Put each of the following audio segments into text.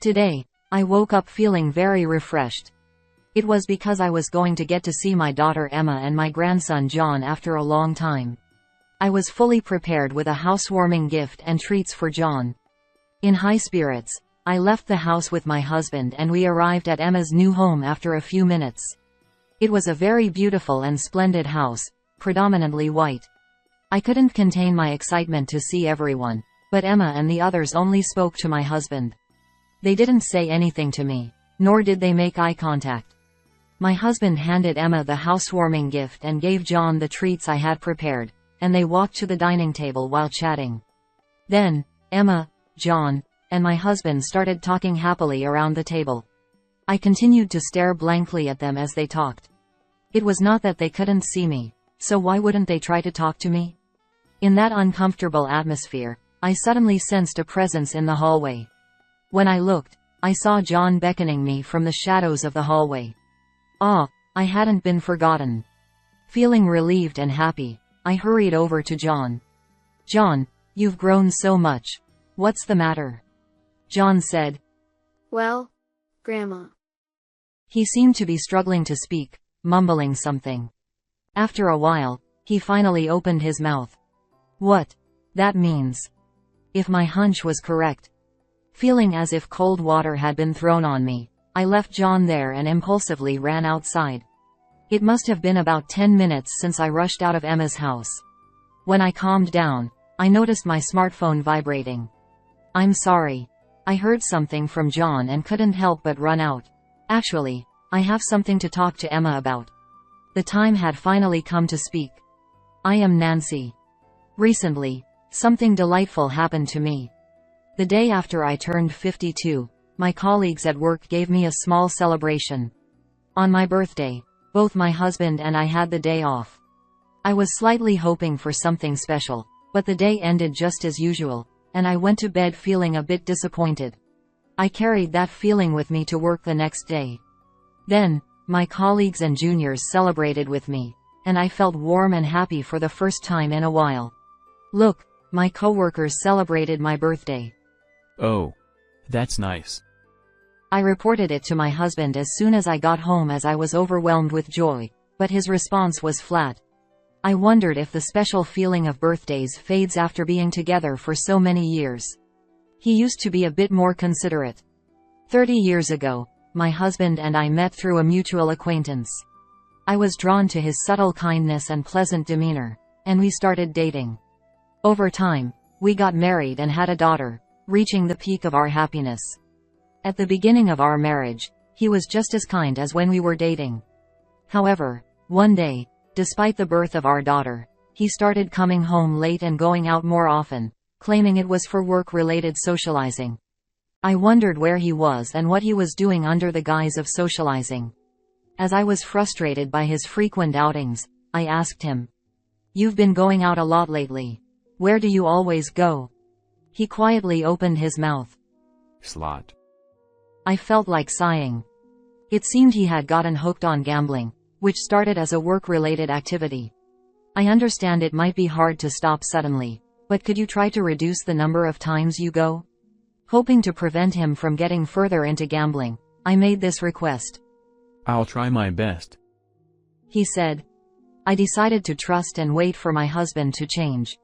Today, I woke up feeling very refreshed. It was because I was going to get to see my daughter Emma and my grandson John after a long time. I was fully prepared with a housewarming gift and treats for John. In high spirits, I left the house with my husband and we arrived at Emma's new home after a few minutes. It was a very beautiful and splendid house, predominantly white. I couldn't contain my excitement to see everyone, but Emma and the others only spoke to my husband. They didn't say anything to me, nor did they make eye contact. My husband handed Emma the housewarming gift and gave John the treats I had prepared, and they walked to the dining table while chatting. Then, Emma, John, and my husband started talking happily around the table. I continued to stare blankly at them as they talked. It was not that they couldn't see me, so why wouldn't they try to talk to me? In that uncomfortable atmosphere, I suddenly sensed a presence in the hallway. When I looked, I saw John beckoning me from the shadows of the hallway. Ah, I hadn't been forgotten. Feeling relieved and happy, I hurried over to John. "John, you've grown so much. What's the matter?" John said. "Well, Grandma." He seemed to be struggling to speak, mumbling something. After a while, he finally opened his mouth. What? That means. If my hunch was correct. Feeling as if cold water had been thrown on me, I left John there and impulsively ran outside. It must have been about 10 minutes since I rushed out of Emma's house. When I calmed down, I noticed my smartphone vibrating. "I'm sorry. I heard something from John and couldn't help but run out. Actually, I have something to talk to Emma about." The time had finally come to speak. "I am Nancy. Recently, something delightful happened to me. The day after I turned 52, my colleagues at work gave me a small celebration. On my birthday, both my husband and I had the day off. I was slightly hoping for something special, but the day ended just as usual, and I went to bed feeling a bit disappointed. I carried that feeling with me to work the next day. Then, my colleagues and juniors celebrated with me, and I felt warm and happy for the first time in a while. Look, my coworkers celebrated my birthday." "Oh. That's nice." I reported it to my husband as soon as I got home as I was overwhelmed with joy, but his response was flat. I wondered if the special feeling of birthdays fades after being together for so many years. He used to be a bit more considerate. 30 years ago, my husband and I met through a mutual acquaintance. I was drawn to his subtle kindness and pleasant demeanor, and we started dating. Over time, we got married and had a daughter, reaching the peak of our happiness. At the beginning of our marriage, he was just as kind as when we were dating. However, one day, despite the birth of our daughter, he started coming home late and going out more often, claiming it was for work-related socializing. I wondered where he was and what he was doing under the guise of socializing. As I was frustrated by his frequent outings, I asked him, "You've been going out a lot lately. Where do you always go?" He quietly opened his mouth. "Slot." I felt like sighing. It seemed he had gotten hooked on gambling, which started as a work-related activity. I understand it might be hard to stop suddenly, but could you try to reduce the number of times you go? Hoping to prevent him from getting further into gambling, I made this request. "I'll try my best," he said. I decided to trust and wait for my husband to change.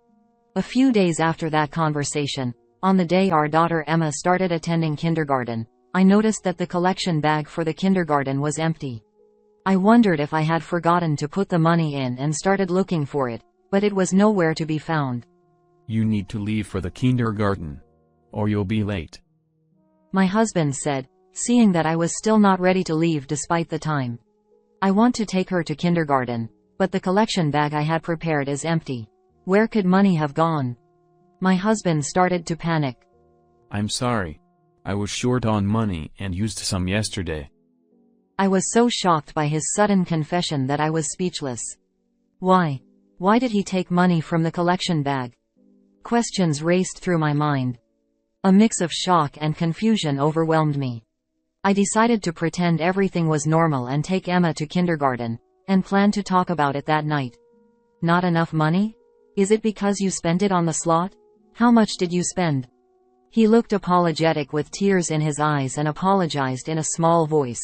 A few days after that conversation, on the day our daughter Emma started attending kindergarten, I noticed that the collection bag for the kindergarten was empty. I wondered if I had forgotten to put the money in and started looking for it, but it was nowhere to be found. "You need to leave for the kindergarten, or you'll be late," my husband said, seeing that I was still not ready to leave despite the time. "I want to take her to kindergarten, but the collection bag I had prepared is empty. Where could money have gone?" My husband started to panic. "I'm sorry. I was short on money and used some yesterday." I was so shocked by his sudden confession that I was speechless. Why? Why did he take money from the collection bag? Questions raced through my mind. A mix of shock and confusion overwhelmed me. I decided to pretend everything was normal and take Emma to kindergarten, and planned to talk about it that night. "Not enough money? Is it because you spent it on the slot? How much did you spend?" He looked apologetic with tears in his eyes and apologized in a small voice.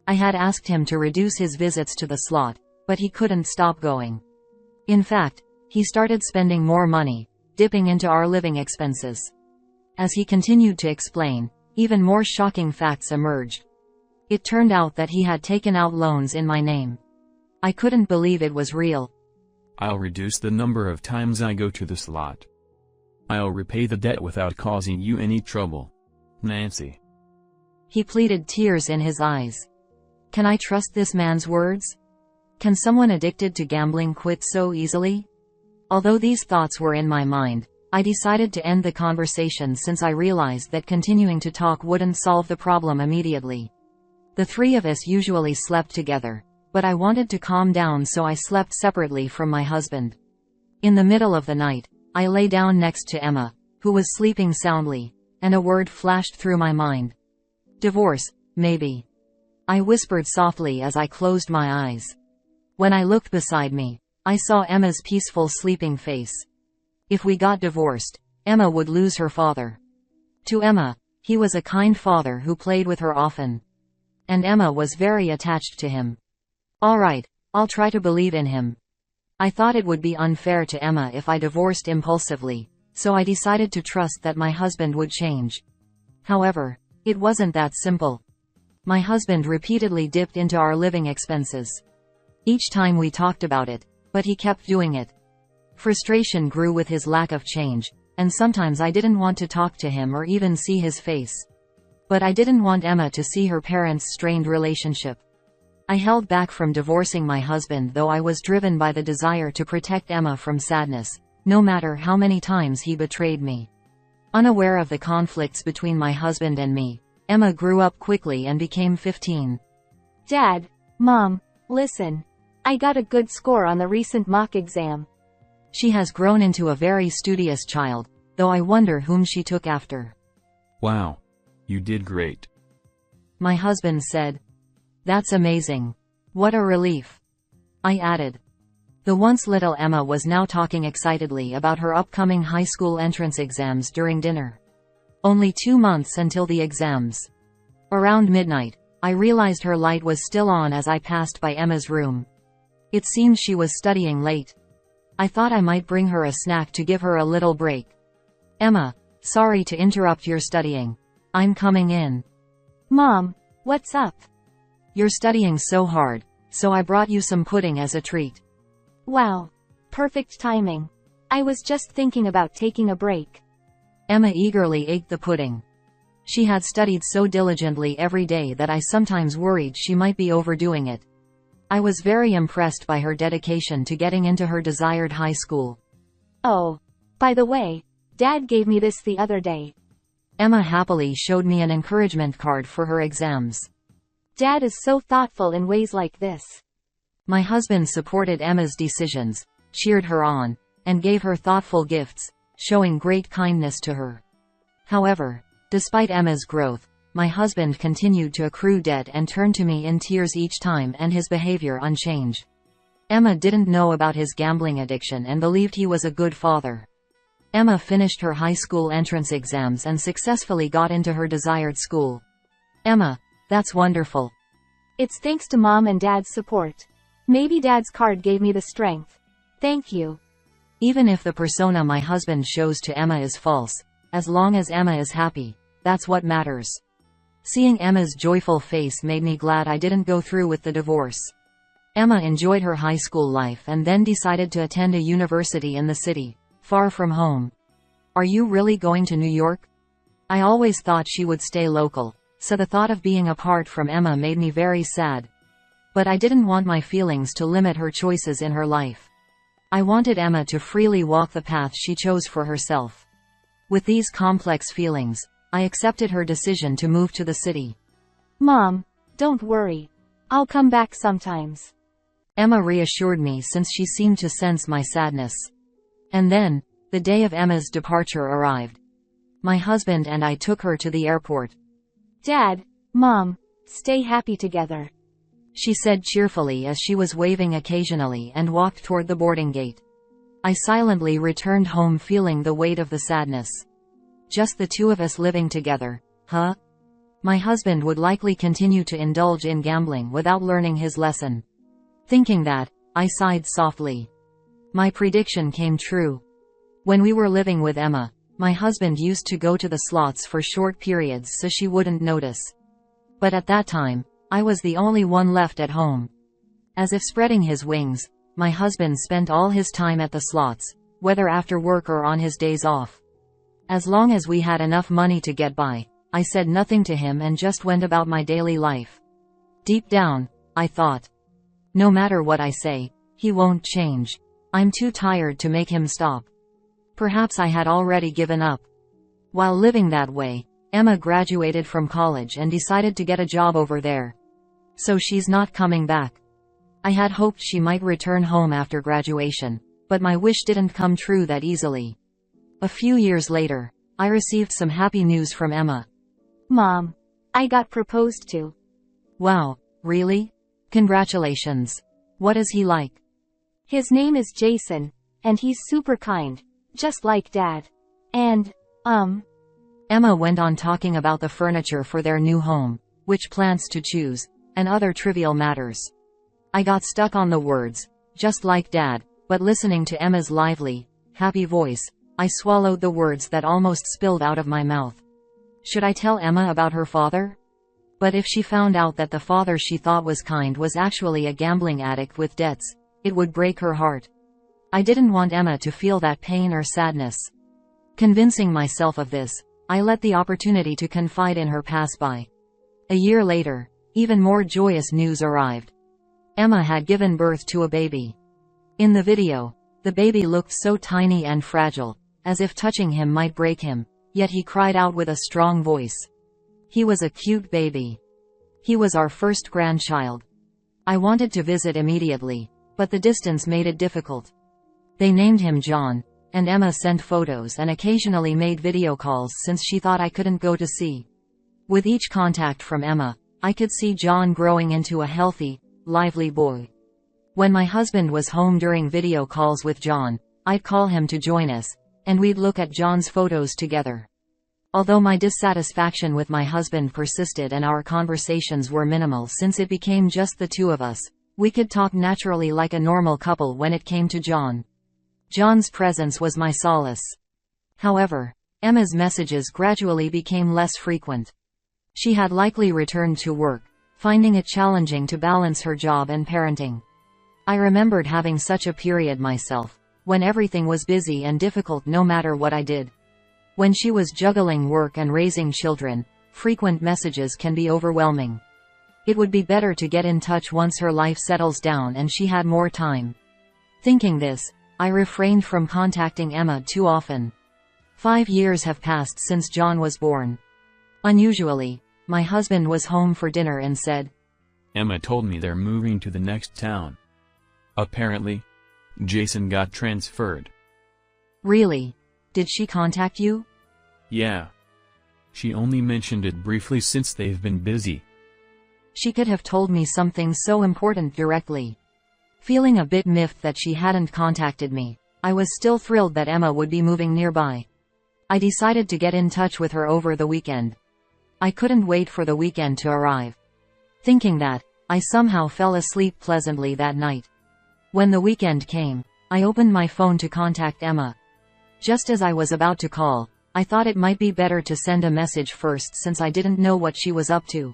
I had asked him to reduce his visits to the slot, but he couldn't stop going. In fact, he started spending more money, dipping into our living expenses. As he continued to explain, even more shocking facts emerged. It turned out that he had taken out loans in my name. I couldn't believe it was real. I'll reduce the number of times I go to the slot. I'll repay the debt without causing you any trouble, Nancy. He pleaded, tears in his eyes. Can I trust this man's words? Can someone addicted to gambling quit so easily? Although these thoughts were in my mind, I decided to end the conversation since I realized that continuing to talk wouldn't solve the problem immediately. The three of us usually slept together, but I wanted to calm down, so I slept separately from my husband. In the middle of the night, I lay down next to Emma, who was sleeping soundly, and a word flashed through my mind. Divorce, maybe. I whispered softly as I closed my eyes. When I looked beside me, I saw Emma's peaceful sleeping face. If we got divorced, Emma would lose her father. To Emma, he was a kind father who played with her often. And Emma was very attached to him. All right, I'll try to believe in him. I thought it would be unfair to Emma if I divorced impulsively, so I decided to trust that my husband would change. However, it wasn't that simple. My husband repeatedly dipped into our living expenses. Each time we talked about it, but he kept doing it. Frustration grew with his lack of change, and sometimes I didn't want to talk to him or even see his face. But I didn't want Emma to see her parents' strained relationship. I held back from divorcing my husband, though I was driven by the desire to protect Emma from sadness, no matter how many times he betrayed me. Unaware of the conflicts between my husband and me, Emma grew up quickly and became 15. Dad, Mom, listen. I got a good score on the recent mock exam. She has grown into a very studious child, though I wonder whom she took after. Wow. You did great. My husband said. That's amazing. What a relief. I added. The once little Emma was now talking excitedly about her upcoming high school entrance exams during dinner. Only 2 months until the exams. Around midnight, I realized her light was still on as I passed by Emma's room. It seemed she was studying late. I thought I might bring her a snack to give her a little break. Emma, sorry to interrupt your studying. I'm coming in. Mom, what's up? You're studying so hard, so I brought you some pudding as a treat. Wow. Perfect timing. I was just thinking about taking a break. Emma eagerly ate the pudding. She had studied so diligently every day that I sometimes worried she might be overdoing it. I was very impressed by her dedication to getting into her desired high school. Oh, by the way, Dad gave me this the other day. Emma happily showed me an encouragement card for her exams. Dad is so thoughtful in ways like this. My husband supported Emma's decisions, cheered her on, and gave her thoughtful gifts, showing great kindness to her. However, despite Emma's growth, my husband continued to accrue debt and turned to me in tears each time, and his behavior unchanged. Emma didn't know about his gambling addiction and believed he was a good father. Emma finished her high school entrance exams and successfully got into her desired school. Emma, that's wonderful. It's thanks to Mom and Dad's support. Maybe Dad's card gave me the strength. Thank you. Even if the persona my husband shows to Emma is false, as long as Emma is happy, that's what matters. Seeing Emma's joyful face made me glad I didn't go through with the divorce. Emma enjoyed her high school life and then decided to attend a university in the city, far from home. Are you really going to New York? I always thought she would stay local, so the thought of being apart from Emma made me very sad. But I didn't want my feelings to limit her choices in her life. I wanted Emma to freely walk the path she chose for herself. With these complex feelings, I accepted her decision to move to the city. Mom, don't worry. I'll come back sometimes. Emma reassured me since she seemed to sense my sadness. And then, the day of Emma's departure arrived. My husband and I took her to the airport. Dad, Mom, stay happy together, she said cheerfully as she was waving occasionally and walked toward the boarding gate. I silently returned home feeling the weight of the sadness. Just the two of us living together, huh? My husband would likely continue to indulge in gambling without learning his lesson. Thinking that, I sighed softly. My prediction came true. When we were living with Emma, my husband used to go to the slots for short periods so she wouldn't notice. But at that time, I was the only one left at home. As if spreading his wings, my husband spent all his time at the slots, whether after work or on his days off. As long as we had enough money to get by, I said nothing to him and just went about my daily life. Deep down, I thought, no matter what I say, he won't change. I'm too tired to make him stop. Perhaps I had already given up. While living that way, Emma graduated from college and decided to get a job over there. So she's not coming back. I had hoped she might return home after graduation, but my wish didn't come true that easily. A few years later, I received some happy news from Emma. Mom, I got proposed to. Wow, really? Congratulations. What is he like? His name is Jason, and he's super kind, just like Dad. And, Emma went on talking about the furniture for their new home, which plants to choose, and other trivial matters. I got stuck on the words, just like Dad, but listening to Emma's lively, happy voice, I swallowed the words that almost spilled out of my mouth. Should I tell Emma about her father? But if she found out that the father she thought was kind was actually a gambling addict with debts, it would break her heart. I didn't want Emma to feel that pain or sadness. Convincing myself of this, I let the opportunity to confide in her pass by. A year later, even more joyous news arrived. Emma had given birth to a baby. In the video, the baby looked so tiny and fragile, as if touching him might break him, yet he cried out with a strong voice. He was a cute baby. He was our first grandchild. I wanted to visit immediately, but the distance made it difficult. They named him John, and Emma sent photos and occasionally made video calls since she thought I couldn't go to see. With each contact from Emma, I could see John growing into a healthy, lively boy. When my husband was home during video calls with John, I'd call him to join us, and we'd look at John's photos together. Although my dissatisfaction with my husband persisted and our conversations were minimal since it became just the two of us, we could talk naturally like a normal couple when it came to John. John's presence was my solace. However, Emma's messages gradually became less frequent. She had likely returned to work, finding it challenging to balance her job and parenting. I remembered having such a period myself, when everything was busy and difficult no matter what I did. When she was juggling work and raising children, frequent messages can be overwhelming. It would be better to get in touch once her life settles down and she had more time. Thinking this, I refrained from contacting Emma too often. 5 years have passed since John was born. Unusually, my husband was home for dinner and said, Emma told me they're moving to the next town. Apparently, Jason got transferred. Really? Did she contact you? Yeah. She only mentioned it briefly since they've been busy. She could have told me something so important directly. Feeling a bit miffed that she hadn't contacted me, I was still thrilled that Emma would be moving nearby. I decided to get in touch with her over the weekend. I couldn't wait for the weekend to arrive. Thinking that, I somehow fell asleep pleasantly that night. When the weekend came, I opened my phone to contact Emma. Just as I was about to call, I thought it might be better to send a message first since I didn't know what she was up to.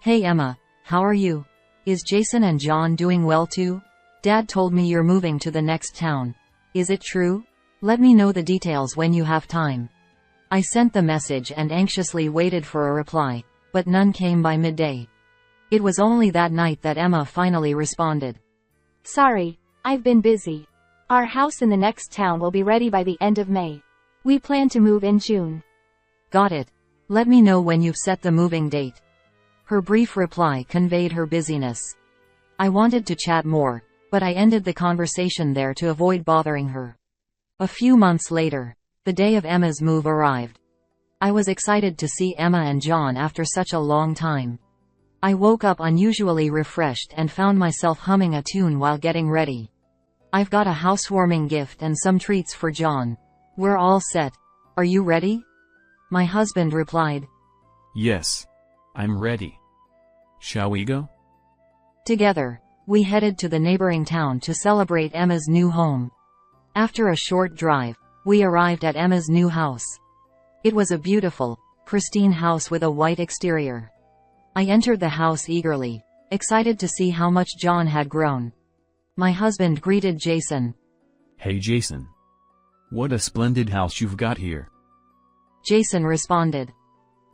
Hey Emma, how are you? Is Jason and John doing well too? Dad told me you're moving to the next town. Is it true? Let me know the details when you have time. I sent the message and anxiously waited for a reply, but none came by midday. It was only that night that Emma finally responded. Sorry, I've been busy. Our house in the next town will be ready by the end of May. We plan to move in June. Got it. Let me know when you've set the moving date. Her brief reply conveyed her busyness. I wanted to chat more, but I ended the conversation there to avoid bothering her. A few months later, the day of Emma's move arrived. I was excited to see Emma and John after such a long time. I woke up unusually refreshed and found myself humming a tune while getting ready. I've got a housewarming gift and some treats for John. We're all set. Are you ready? My husband replied. Yes. I'm ready. Shall we go? Together, we headed to the neighboring town to celebrate Emma's new home. After a short drive, we arrived at Emma's new house. It was a beautiful, pristine house with a white exterior. I entered the house eagerly, excited to see how much John had grown. My husband greeted Jason. Hey Jason. What a splendid house you've got here. Jason responded.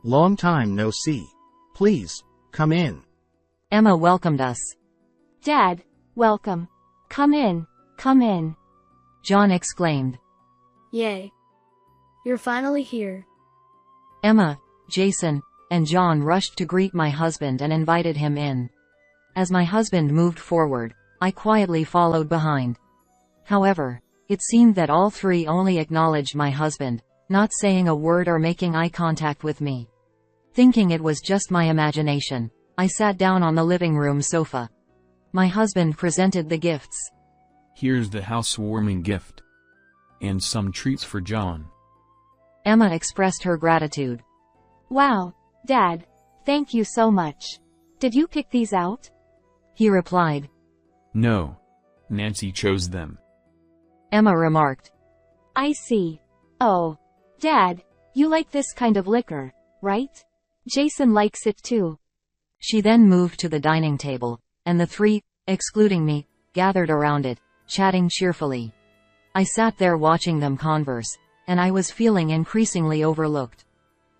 Long time no see. Please, come in. Emma welcomed us. Dad, welcome. Come in, come in. John exclaimed. Yay. You're finally here. Emma, Jason, and John rushed to greet my husband and invited him in. As my husband moved forward, I quietly followed behind. However, it seemed that all three only acknowledged my husband, not saying a word or making eye contact with me. Thinking it was just my imagination, I sat down on the living room sofa. My husband presented the gifts. Here's the housewarming gift. And some treats for John. Emma expressed her gratitude. Wow, Dad, thank you so much. Did you pick these out? He replied. No. Nancy chose them. Emma remarked. I see. Oh, Dad, you like this kind of liquor, right? Jason likes it too. She then moved to the dining table, and the three, excluding me, gathered around it, chatting cheerfully. I sat there watching them converse, and I was feeling increasingly overlooked.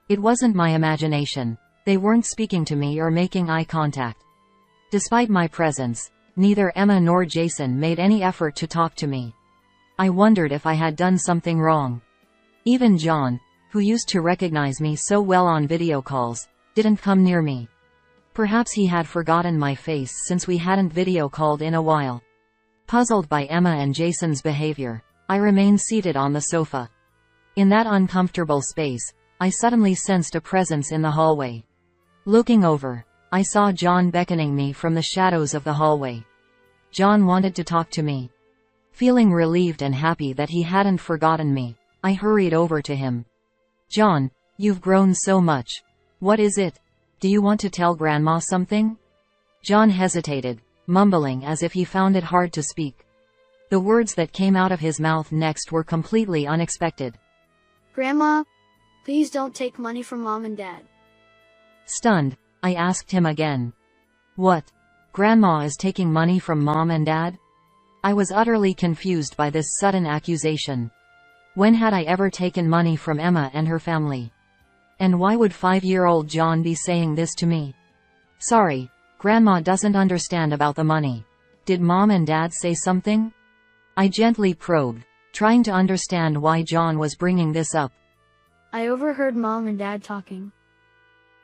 It wasn't my imagination. They weren't speaking to me or making eye contact. Despite my presence, neither Emma nor Jason made any effort to talk to me. I wondered if I had done something wrong. Even John, who used to recognize me so well on video calls, didn't come near me. Perhaps he had forgotten my face since we hadn't video called in a while. Puzzled by Emma and Jason's behavior, I remained seated on the sofa. In that uncomfortable space, I suddenly sensed a presence in the hallway. Looking over, I saw John beckoning me from the shadows of the hallway. John wanted to talk to me. Feeling relieved and happy that he hadn't forgotten me, I hurried over to him. John, you've grown so much. What is it? Do you want to tell Grandma something? John hesitated, mumbling as if he found it hard to speak. The words that came out of his mouth next were completely unexpected. Grandma, please don't take money from Mom and Dad. Stunned, I asked him again. What? Grandma is taking money from Mom and Dad? I was utterly confused by this sudden accusation. When had I ever taken money from Emma and her family? And why would 5-year-old John be saying this to me? Sorry, Grandma doesn't understand about the money. Did Mom and Dad say something? I gently probed, trying to understand why John was bringing this up. I overheard Mom and Dad talking.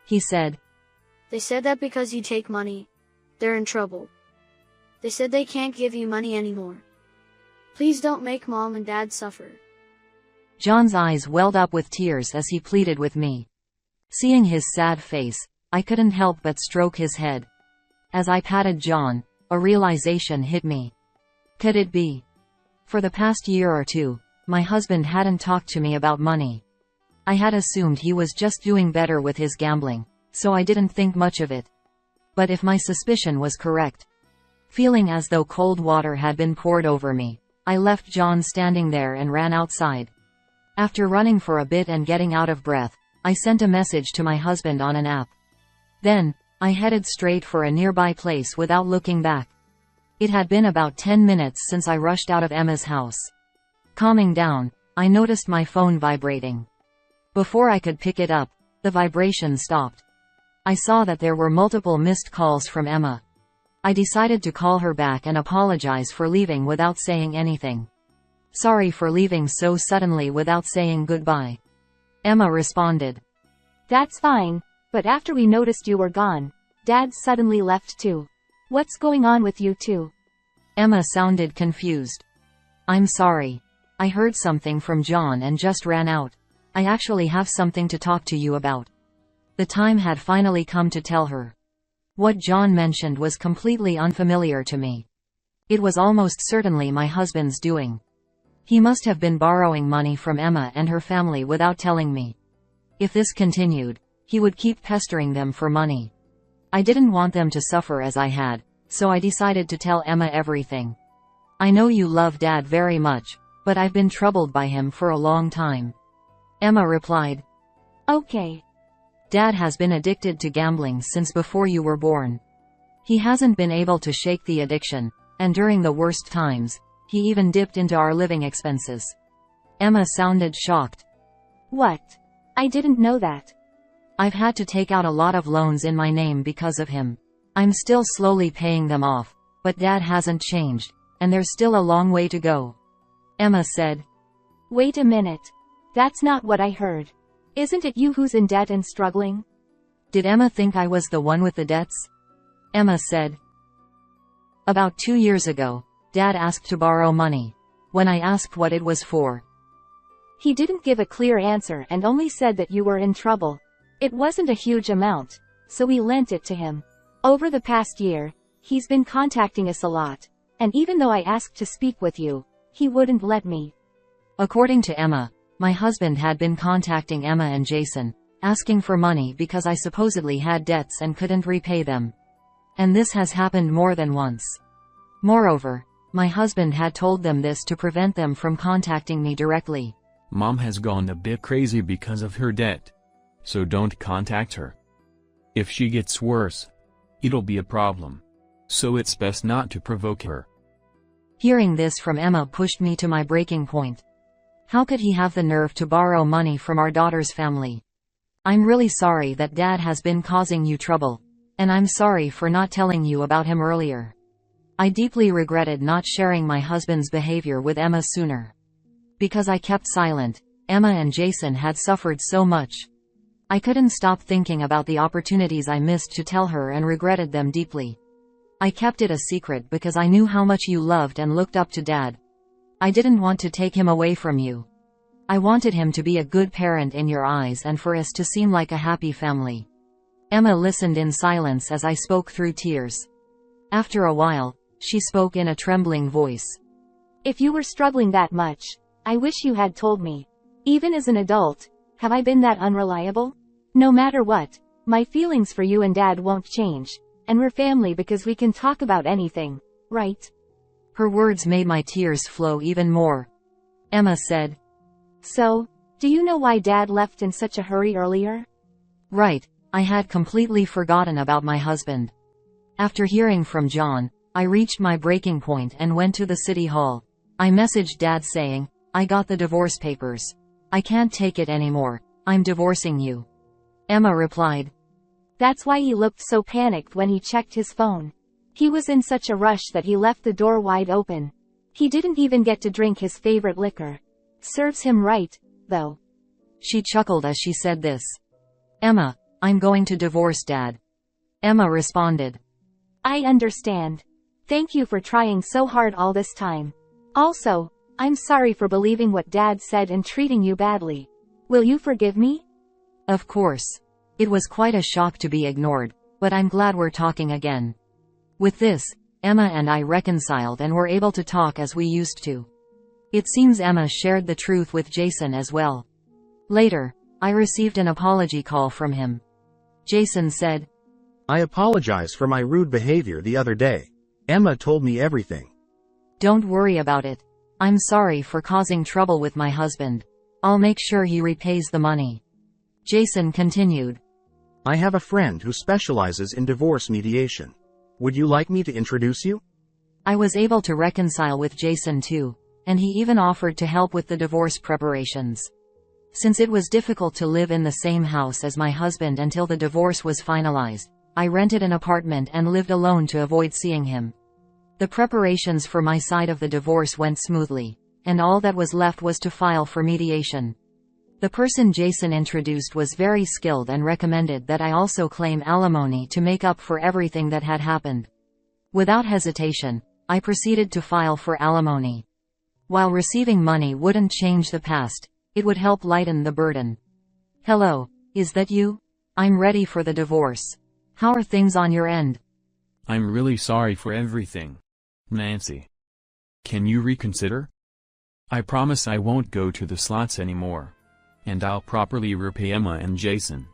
He said. They said that because you take money, they're in trouble. They said they can't give you money anymore. Please don't make Mom and Dad suffer. John's eyes welled up with tears as he pleaded with me. Seeing his sad face, I couldn't help but stroke his head. As I patted John, a realization hit me. Could it be? For the past year or two, my husband hadn't talked to me about money. I had assumed he was just doing better with his gambling, so I didn't think much of it. But if my suspicion was correct, feeling as though cold water had been poured over me, I left John standing there and ran outside. After running for a bit and getting out of breath, I sent a message to my husband on an app. Then, I headed straight for a nearby place without looking back. It had been about 10 minutes since I rushed out of Emma's house. Calming down, I noticed my phone vibrating. Before I could pick it up, the vibration stopped. I saw that there were multiple missed calls from Emma. I decided to call her back and apologize for leaving without saying anything. Sorry for leaving so suddenly without saying goodbye. Emma responded. That's fine, but after we noticed you were gone, Dad suddenly left too. What's going on with you two? Emma sounded confused. I'm sorry. I heard something from John and just ran out. I actually have something to talk to you about. The time had finally come to tell her. What John mentioned was completely unfamiliar to me. It was almost certainly my husband's doing. He must have been borrowing money from Emma and her family without telling me. If this continued, he would keep pestering them for money. I didn't want them to suffer as I had, so I decided to tell Emma everything. I know you love Dad very much, but I've been troubled by him for a long time. Emma replied, Okay. Dad has been addicted to gambling since before you were born. He hasn't been able to shake the addiction, and during the worst times, he even dipped into our living expenses. Emma sounded shocked. What? I didn't know that. I've had to take out a lot of loans in my name because of him. I'm still slowly paying them off, but Dad hasn't changed, and there's still a long way to go. Emma said. Wait a minute. That's not what I heard. Isn't it you who's in debt and struggling? Did Emma think I was the one with the debts? Emma said. About 2 years ago, Dad asked to borrow money. When I asked what it was for, he didn't give a clear answer and only said that you were in trouble. It wasn't a huge amount, so we lent it to him. Over the past year, he's been contacting us a lot, and even though I asked to speak with you, he wouldn't let me. According to Emma, my husband had been contacting Emma and Jason, asking for money because I supposedly had debts and couldn't repay them. And this has happened more than once. Moreover, my husband had told them this to prevent them from contacting me directly. Mom has gone a bit crazy because of her debt. So don't contact her. If she gets worse, it'll be a problem. So it's best not to provoke her. Hearing this from Emma pushed me to my breaking point. How could he have the nerve to borrow money from our daughter's family? I'm really sorry that Dad has been causing you trouble, and I'm sorry for not telling you about him earlier. I deeply regretted not sharing my husband's behavior with Emma sooner. Because I kept silent, Emma and Jason had suffered so much. I couldn't stop thinking about the opportunities I missed to tell her and regretted them deeply. I kept it a secret because I knew how much you loved and looked up to Dad. I didn't want to take him away from you. I wanted him to be a good parent in your eyes and for us to seem like a happy family. Emma listened in silence as I spoke through tears. After a while, she spoke in a trembling voice. If you were struggling that much, I wish you had told me. Even as an adult, have I been that unreliable? No matter what, my feelings for you and Dad won't change, and we're family because we can talk about anything, right? Her words made my tears flow even more. Emma said. So, do you know why Dad left in such a hurry earlier? Right, I had completely forgotten about my husband. After hearing from John, I reached my breaking point and went to the city hall. I messaged Dad saying, I got the divorce papers. I can't take it anymore, I'm divorcing you. Emma replied. That's why he looked so panicked when he checked his phone. He was in such a rush that he left the door wide open. He didn't even get to drink his favorite liquor. Serves him right, though. She chuckled as she said this. Emma, I'm going to divorce Dad. Emma responded. I understand. Thank you for trying so hard all this time. Also, I'm sorry for believing what Dad said and treating you badly. Will you forgive me? Of course. It was quite a shock to be ignored, but I'm glad we're talking again. With this, Emma and I reconciled and were able to talk as we used to. It seems Emma shared the truth with Jason as well. Later, I received an apology call from him. Jason said, I apologize for my rude behavior the other day. Emma told me everything. Don't worry about it. I'm sorry for causing trouble with my husband. I'll make sure he repays the money. Jason continued. I have a friend who specializes in divorce mediation. Would you like me to introduce you? I was able to reconcile with Jason too, and he even offered to help with the divorce preparations. Since it was difficult to live in the same house as my husband until the divorce was finalized, I rented an apartment and lived alone to avoid seeing him. The preparations for my side of the divorce went smoothly, and all that was left was to file for mediation. The person Jason introduced was very skilled and recommended that I also claim alimony to make up for everything that had happened. Without hesitation, I proceeded to file for alimony. While receiving money wouldn't change the past, it would help lighten the burden. Hello, is that you? I'm ready for the divorce. How are things on your end? I'm really sorry for everything, Nancy. Can you reconsider? I promise I won't go to the slots anymore. and I'll properly repay Emma and Jason.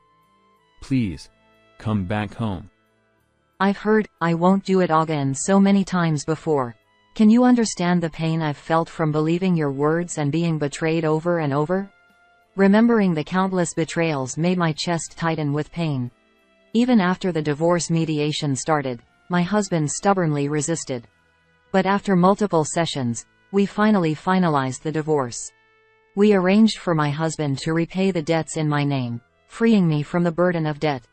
Please, come back home. I've heard, I won't do it again so many times before. Can you understand the pain I've felt from believing your words and being betrayed over and over? Remembering the countless betrayals made my chest tighten with pain. Even after the divorce mediation started, my husband stubbornly resisted. But after multiple sessions, we finally finalized the divorce. We arranged for my husband to repay the debts in my name, freeing me from the burden of debt.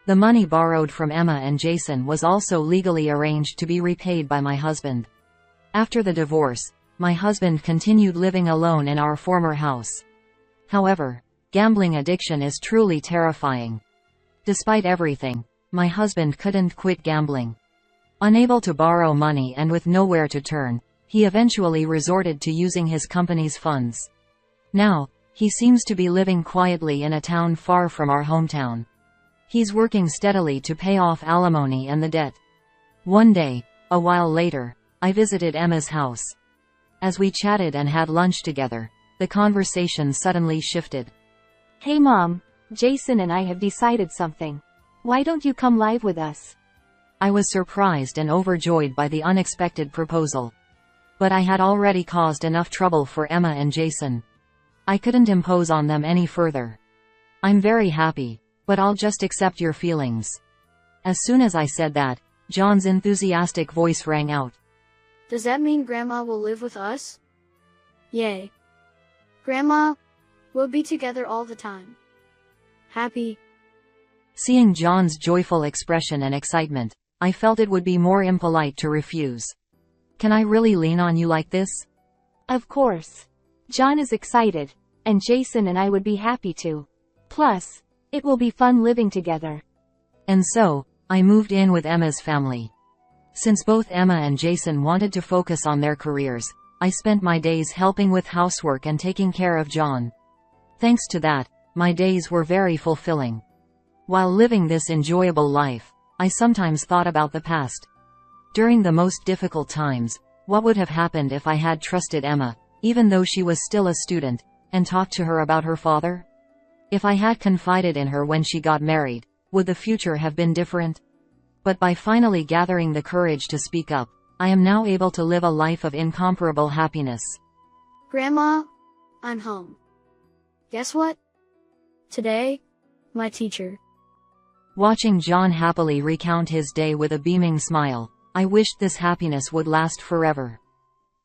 The money borrowed from Emma and Jason was also legally arranged to be repaid by my husband. After the divorce, my husband continued living alone in our former house. However, gambling addiction is truly terrifying. Despite everything, my husband couldn't quit gambling. Unable to borrow money and with nowhere to turn, he eventually resorted to using his company's funds. Now, he seems to be living quietly in a town far from our hometown. He's working steadily to pay off alimony and the debt. One day, a while later, I visited Emma's house. As we chatted and had lunch together, the conversation suddenly shifted. Hey Mom, Jason and I have decided something. Why don't you come live with us? I was surprised and overjoyed by the unexpected proposal. But I had already caused enough trouble for Emma and Jason. I couldn't impose on them any further. I'm very happy, but I'll just accept your feelings. As soon as I said that, John's enthusiastic voice rang out. Does that mean Grandma will live with us? Yay. Grandma, we'll be together all the time. Happy. Seeing John's joyful expression and excitement, I felt it would be more impolite to refuse. Can I really lean on you like this? Of course. John is excited, and Jason and I would be happy to. Plus, it will be fun living together. And so, I moved in with Emma's family. Since both Emma and Jason wanted to focus on their careers, I spent my days helping with housework and taking care of John. Thanks to that, my days were very fulfilling. While living this enjoyable life, I sometimes thought about the past. During the most difficult times, what would have happened if I had trusted Emma, even though she was still a student, and talked to her about her father? If I had confided in her when she got married, would the future have been different? But by finally gathering the courage to speak up, I am now able to live a life of incomparable happiness. Grandma, I'm home. Guess what? Today, my teacher. Watching John happily recount his day with a beaming smile, I wished this happiness would last forever.